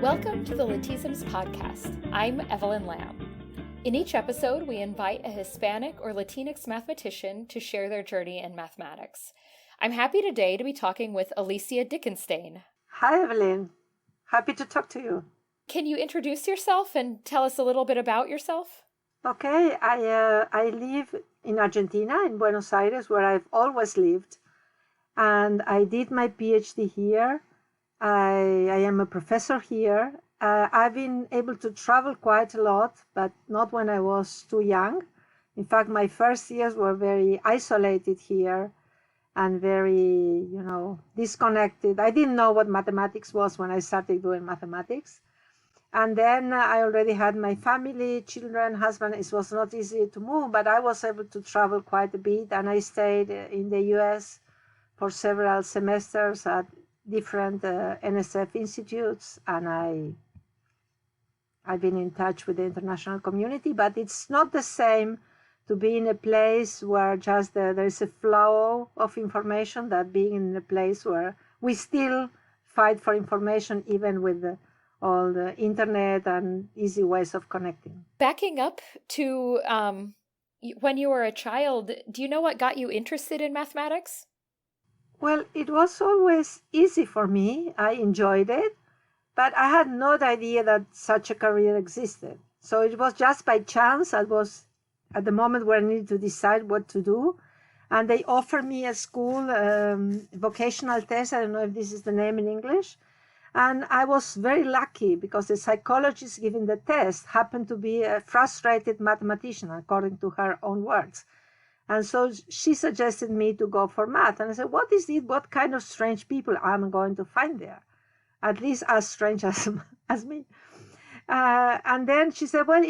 Welcome to the Lathisms podcast. I'm Evelyn Lamb. In each episode, we invite a Hispanic or Latinx mathematician to share their journey in mathematics. I'm happy today to be talking with Alicia Dickenstein. Hi, Evelyn. Happy to talk to you. Can you introduce yourself and tell us a little bit about yourself? Okay, I live in Argentina, in Buenos Aires, where I've always lived. And I did my PhD here. I am a professor here. I've been able to travel quite a lot, but not when I was too young. In fact, my first years were very isolated here and very, disconnected. I didn't know what mathematics was when I started doing mathematics. And then I already had my family, children, husband. It was not easy to move, but I was able to travel quite a bit. And I stayed in the US for several semesters at different NSF institutes. And I've been in touch with the international community, but it's not the same to be in a place where just there is a flow of information that being in a place where we still fight for information, even with all the internet and easy ways of connecting. Backing up to when you were a child, do you know what got you interested in mathematics? Well, it was always easy for me. I enjoyed it, but I had no idea that such a career existed. So it was just by chance. I was at the moment where I needed to decide what to do. And they offered me a school vocational test. I don't know if this is the name in English. And I was very lucky because the psychologist giving the test happened to be a frustrated mathematician, according to her own words. And so she suggested me to go for math. And I said, what is it? What kind of strange people I'm going to find there? At least as strange as me. And then she said, well,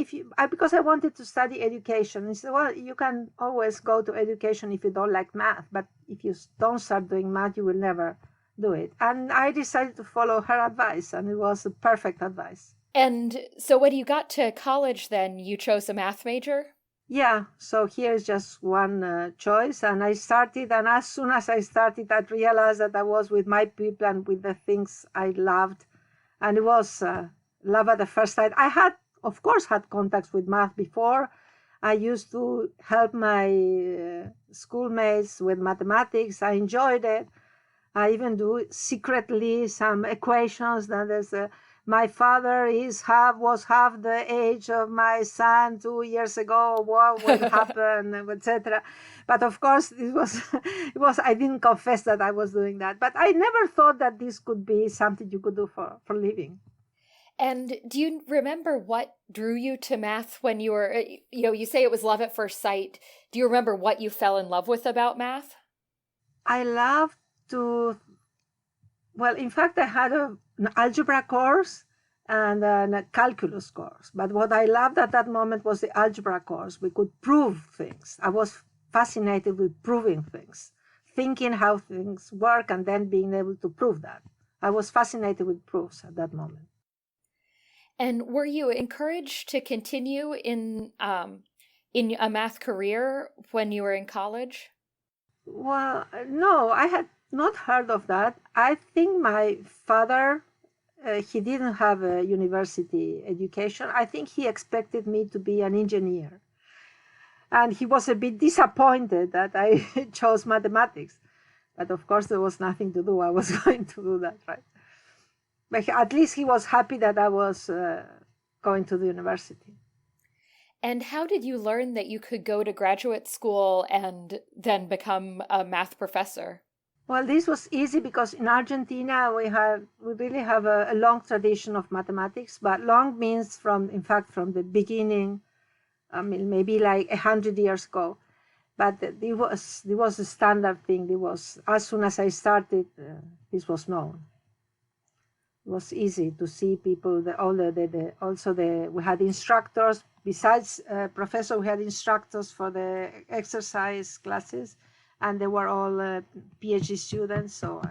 because I wanted to study education. And she said, well, you can always go to education if you don't like math. But if you don't start doing math, you will never do it. And I decided to follow her advice, and it was a perfect advice. And so when you got to college, then you chose a math major? Yeah, so here's just one choice. And I started, and as soon as I started, I realized that I was with my people and with the things I loved. And it was love at the first sight. I had, of course, had contacts with math before. I used to help my schoolmates with mathematics. I enjoyed it. I even do secretly some equations. That is, my father was half the age of my son 2 years ago. What will happen, etc. But of course, it was. I didn't confess that I was doing that. But I never thought that this could be something you could do for living. And do you remember what drew you to math when you were? You say it was love at first sight. Do you remember what you fell in love with about math? I loved in fact, I had an algebra course and a calculus course. But what I loved at that moment was the algebra course. We could prove things. I was fascinated with proving things, thinking how things work and then being able to prove that. I was fascinated with proofs at that moment. And were you encouraged to continue in a math career when you were in college? Well, no, I had not heard of that. I think my father, he didn't have a university education. I think he expected me to be an engineer. And he was a bit disappointed that I chose mathematics. But of course, there was nothing to do. I was going to do that, right? But at least he was happy that I was going to the university. And how did you learn that you could go to graduate school and then become a math professor? Well, this was easy because in Argentina we really have a long tradition of mathematics, but long means from the beginning. I mean, maybe like 100 years ago. But it was a standard thing. It was as soon as I started, this was known. It was easy to see people. We had instructors. Besides professor, we had instructors for the exercise classes, and they were all PhD students. So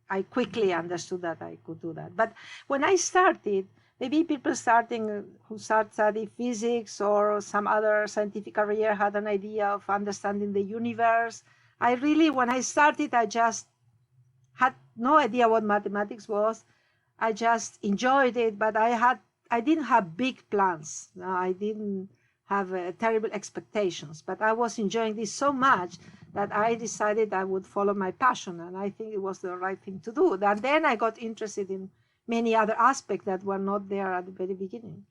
I quickly understood that I could do that. But when I started, maybe people who study physics or some other scientific career had an idea of understanding the universe. When I started, I just had no idea what mathematics was. I just enjoyed it, but I didn't have big plans. No, I didn't have terrible expectations, but I was enjoying this so much that I decided I would follow my passion, and I think it was the right thing to do. And then I got interested in many other aspects that were not there at the very beginning.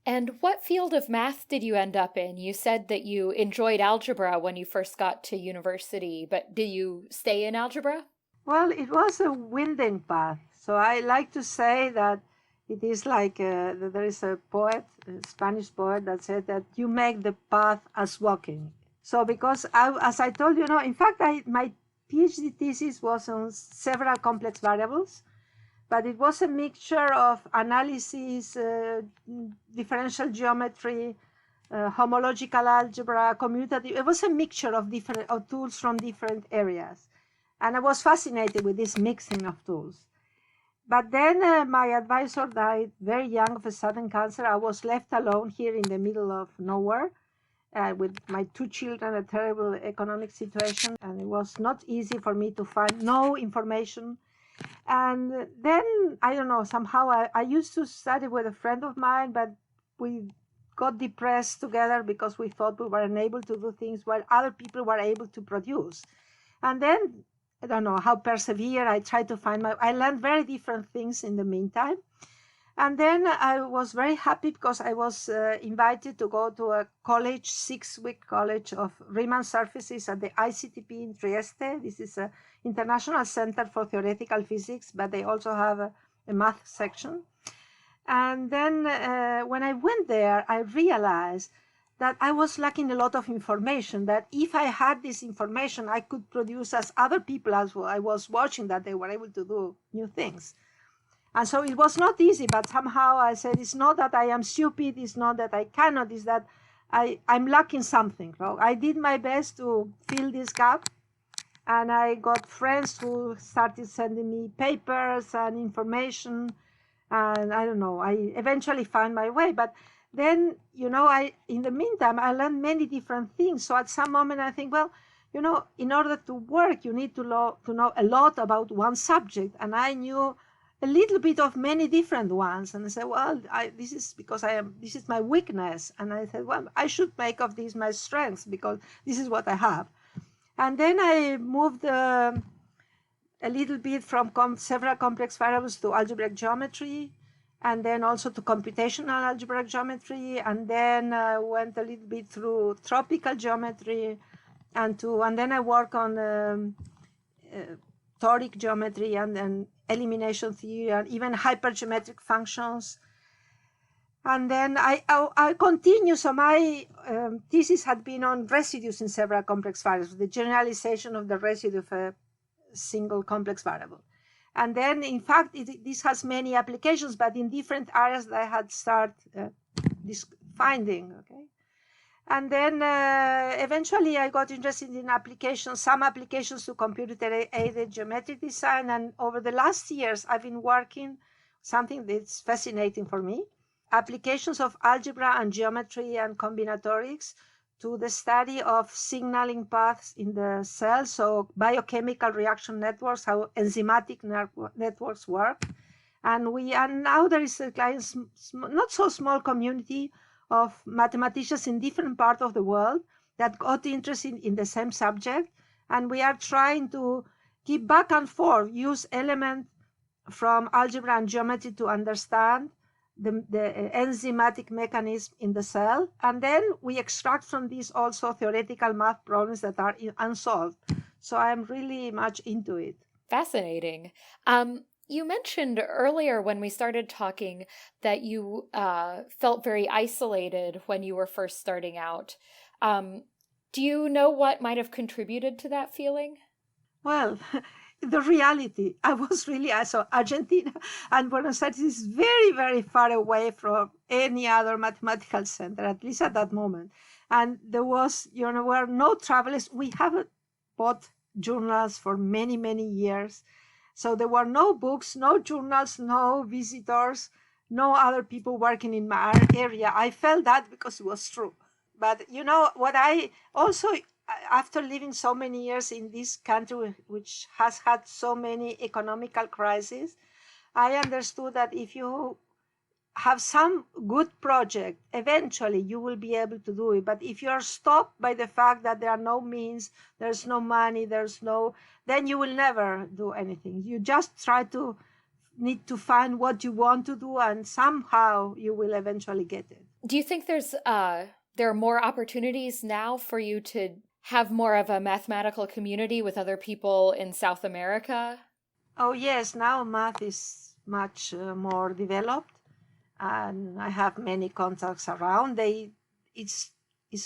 And what field of math did you end up in? You said that you enjoyed algebra when you first got to university, but did you stay in algebra? Well, it was a winding path. So I like to say that it is like there is a poet, a Spanish poet, that said that you make the path as walking. So because as I told you, in fact, my PhD thesis was on several complex variables, but it was a mixture of analysis, differential geometry, homological algebra, commutative. It was a mixture of different tools from different areas. And I was fascinated with this mixing of tools. But then my advisor died very young of a sudden cancer. I was left alone here in the middle of nowhere with my 2 children, a terrible economic situation. And it was not easy for me to find no information. And then, I don't know, somehow I used to study with a friend of mine, but we got depressed together because we thought we were unable to do things while other people were able to produce. And then, I don't know how persevere. I tried to find I learned very different things in the meantime. And then I was very happy because I was invited to go to a college, 6-week college of Riemann surfaces at the ICTP in Trieste. This is an international center for theoretical physics, but they also have a math section. And then when I went there, I realized that I was lacking a lot of information, that if I had this information, I could produce as other people as well. I was watching that they were able to do new things. And so it was not easy, but somehow I said, it's not that I am stupid, it's not that I cannot, it's that I'm lacking something. So I did my best to fill this gap, and I got friends who started sending me papers and information, and I don't know, I eventually found my way. But then, in the meantime, I learned many different things. So at some moment I think, well, in order to work, you need to know a lot about one subject. And I knew a little bit of many different ones. And I said, well, this is because this is my weakness. And I said, well, I should make of this my strengths because this is what I have. And then I moved a little bit from several complex variables to algebraic geometry, and then also to computational algebraic geometry, and then I went a little bit through tropical geometry, and then I work on toric geometry and then elimination theory and even hypergeometric functions. And then I continue. So my thesis had been on residues in several complex variables, the generalization of the residue of a single complex variable. And then, in fact, this has many applications, but in different areas that I had started finding. Okay. And then eventually I got interested in some applications to computer-aided geometric design. And over the last years, I've been working something that's fascinating for me, applications of algebra and geometry and combinatorics to the study of signaling paths in the cell, so biochemical reaction networks, how enzymatic networks work. And now there is a not so small community of mathematicians in different parts of the world that got interested in the same subject. And we are trying to keep back and forth, use elements from algebra and geometry to understand the enzymatic mechanism in the cell. And then we extract from this also theoretical math problems that are unsolved. So I'm really much into it. Fascinating. You mentioned earlier when we started talking that you felt very isolated when you were first starting out. Do you know what might have contributed to that feeling? Well, the reality, I was really, so Argentina and Buenos Aires is very, very far away from any other mathematical center, at least at that moment. And there was, were no travelers. We haven't bought journals for many, many years. So there were no books, no journals, no visitors, no other people working in my area. I felt that because it was true. But what I also, after living so many years in this country, which has had so many economical crises, I understood that if you have some good project, eventually you will be able to do it. But if you are stopped by the fact that there are no means, there's no money, then you will never do anything. You just need to find what you want to do, and somehow you will eventually get it. Do you think there are more opportunities now for you to have more of a mathematical community with other people in South America? Oh yes, now math is much more developed, and I have many contacts around. It's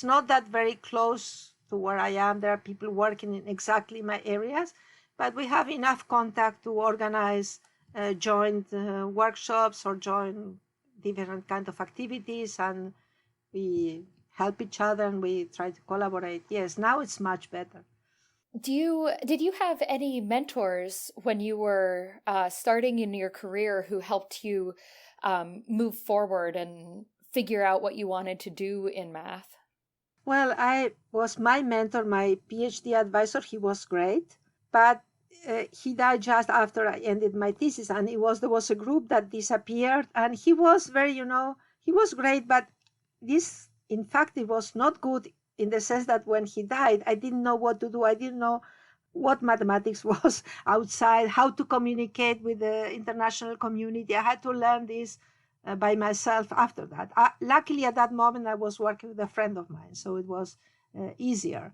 not that very close to where I am. There are people working in exactly my areas, but we have enough contact to organize joint workshops or join different kind of activities, and we help each other and we try to collaborate. Yes, now it's much better. Did you have any mentors when you were starting in your career who helped you move forward and figure out what you wanted to do in math? Well, I was my mentor, my PhD advisor. He was great, but he died just after I ended my thesis, and there was a group that disappeared, and he was he was great, but this, in fact, it was not good in the sense that when he died, I didn't know what to do. I didn't know what mathematics was outside, how to communicate with the international community. I had to learn this by myself after that. Luckily, at that moment, I was working with a friend of mine, so it was easier.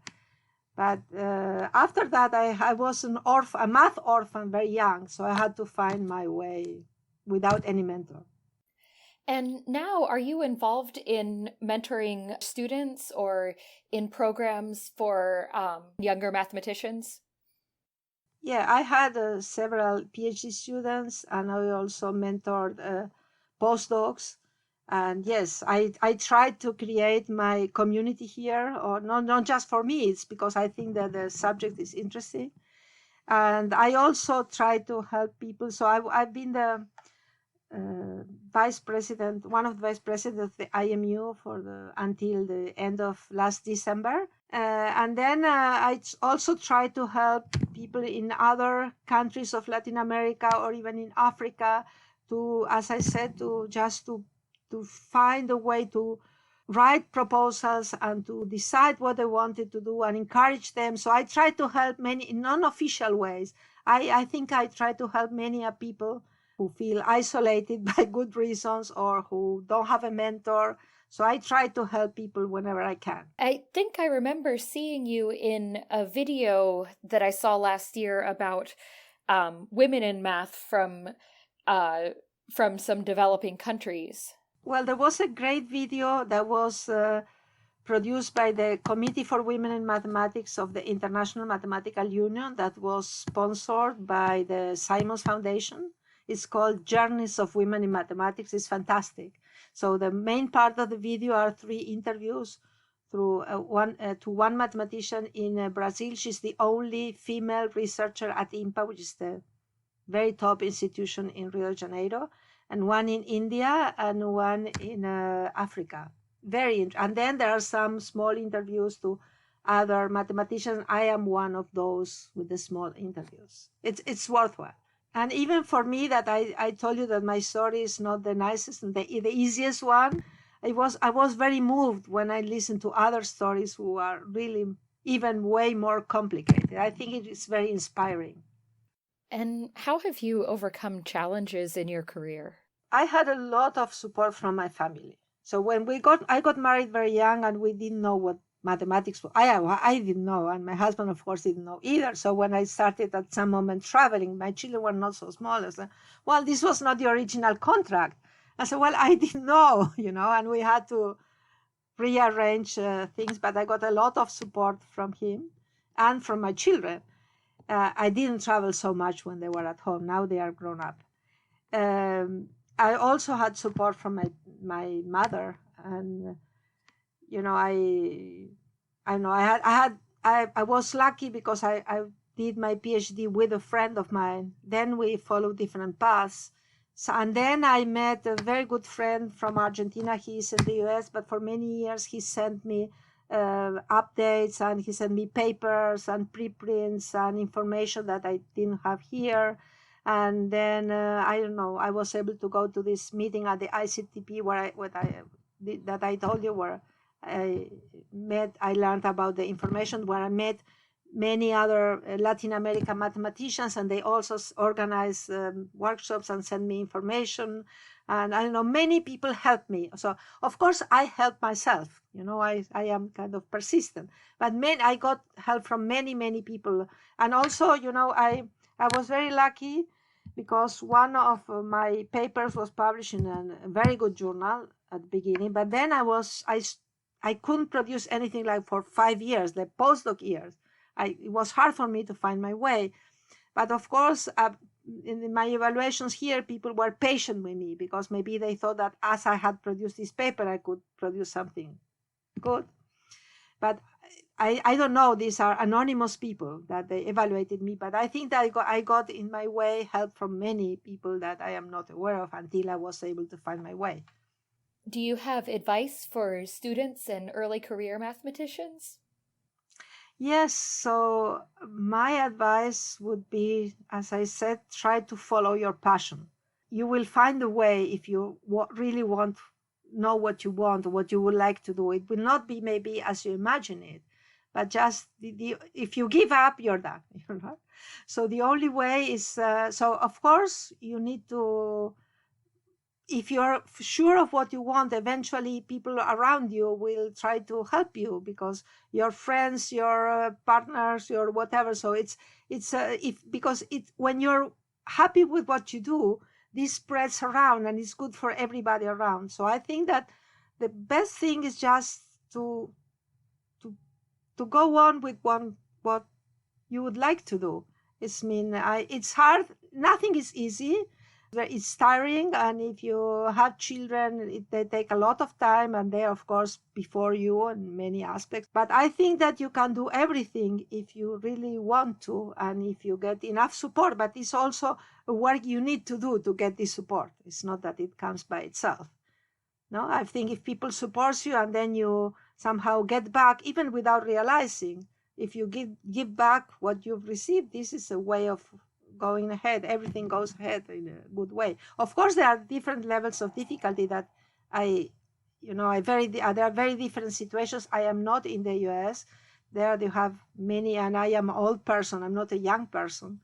But after that, I was a math orphan, very young, so I had to find my way without any mentor. And now, are you involved in mentoring students or in programs for younger mathematicians? Yeah, I had several PhD students, and I also mentored postdocs. And yes, I tried to create my community here, or not just for me, it's because I think that the subject is interesting. And I also try to help people. So I've been the vice president, one of the vice presidents of the IMU until the end of last December. And then I also try to help people in other countries of Latin America or even in Africa to, as I said, to find a way to write proposals and to decide what they wanted to do and encourage them. So I try to help many in non-official ways. I think I try to help many people who feel isolated by good reasons or who don't have a mentor. So I try to help people whenever I can. I think I remember seeing you in a video that I saw last year about women in math from some developing countries. Well, there was a great video that was produced by the Committee for Women in Mathematics of the International Mathematical Union that was sponsored by the Simons Foundation. It's called Journeys of Women in Mathematics. It's fantastic. So the main part of the video are 3 interviews to one mathematician in Brazil. She's the only female researcher at IMPA, which is the very top institution in Rio de Janeiro, and one in India and one in Africa. And then there are some small interviews to other mathematicians. I am one of those with the small interviews. It's worthwhile. And even for me, that I told you that my story is not the nicest and the easiest one. I was very moved when I listened to other stories who are really even way more complicated. I think it is very inspiring. And how have you overcome challenges in your career? I had a lot of support from my family. So when I got married very young, and we didn't know what mathematics was. I didn't know, and my husband, of course, didn't know either. So when I started at some moment traveling, my children were not so small. I said, well, this was not the original contract. I said, well, I didn't know, and we had to rearrange things, but I got a lot of support from him and from my children. I didn't travel so much when they were at home. Now they are grown up. I also had support from my mother, and I was lucky because I did my PhD with a friend of mine. Then we followed different paths. So, and then I met a very good friend from Argentina. He's in the US, but for many years he sent me updates, and he sent me papers and preprints and information that I didn't have here. And then I don't know, I was able to go to this meeting at the ICTP that I told you, where I learned about the information, where I met many other Latin American mathematicians, and they also organize workshops and send me information. And I don't know, many people helped me. So of course I helped myself. I am kind of persistent, but I got help from many people. And also, I was very lucky, because one of my papers was published in a very good journal at the beginning, but then I couldn't produce anything like for 5 years, the postdoc years. It was hard for me to find my way. But of course, in my evaluations here, people were patient with me, because maybe they thought that as I had produced this paper, I could produce something good. But I don't know, these are anonymous people that they evaluated me, but I think that I got in my way help from many people that I am not aware of until I was able to find my way. Do you have advice for students and early career mathematicians? Yes, so my advice would be, as I said, try to follow your passion. You will find a way if you really know what you want, or what you would like to do. It will not be maybe as you imagine it, but just if you give up, you're done. So the only way is, so of course you need to, if you're sure of what you want, eventually people around you will try to help you, because your friends, your partners, your whatever. So when you're happy with what you do, this spreads around and it's good for everybody around. So I think that the best thing is just to go on with what you would like to do. It's hard. Nothing is easy. It's tiring, and if you have children, they take a lot of time, and they're of course before you in many aspects. But I think that you can do everything if you really want to, and if you get enough support. But it's also a work you need to do to get this support. It's not that it comes by itself. No, I think if people support you and then you somehow get back, even without realizing, if you give back what you've received, this is a way of going ahead. Everything goes ahead in a good way. Of course, there are different levels of difficulty that there are very different situations. I am not in the US. There you have many, and I am an old person. I'm not a young person.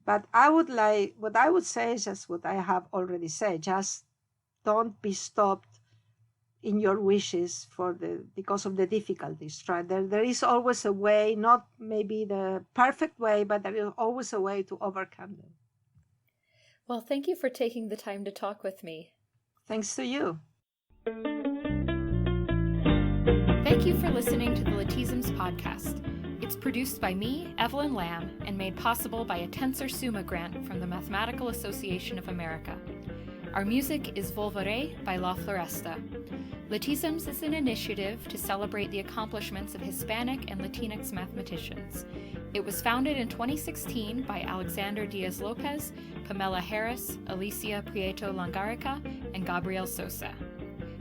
But what I would say is just what I have already said. Just don't be stopped in your wishes because of the difficulties. There is always a way, not maybe the perfect way, but there is always a way to overcome them. Well, thank you for taking the time to talk with me. Thanks to you. Thank you for listening to the Lathisms podcast. It's produced by me, Evelyn Lamb, and made possible by a Tensor Summa grant from the Mathematical Association of America. Our music is Volvere by La Floresta. Lathisms is an initiative to celebrate the accomplishments of Hispanic and Latinx mathematicians. It was founded in 2016 by Alexander Diaz-Lopez, Pamela Harris, Alicia Prieto Langarica, and Gabriel Sosa.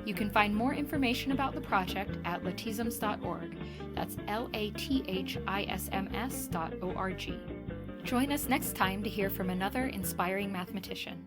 You can find more information about the project at lathisms.org. That's lathisms.org. Join us next time to hear from another inspiring mathematician.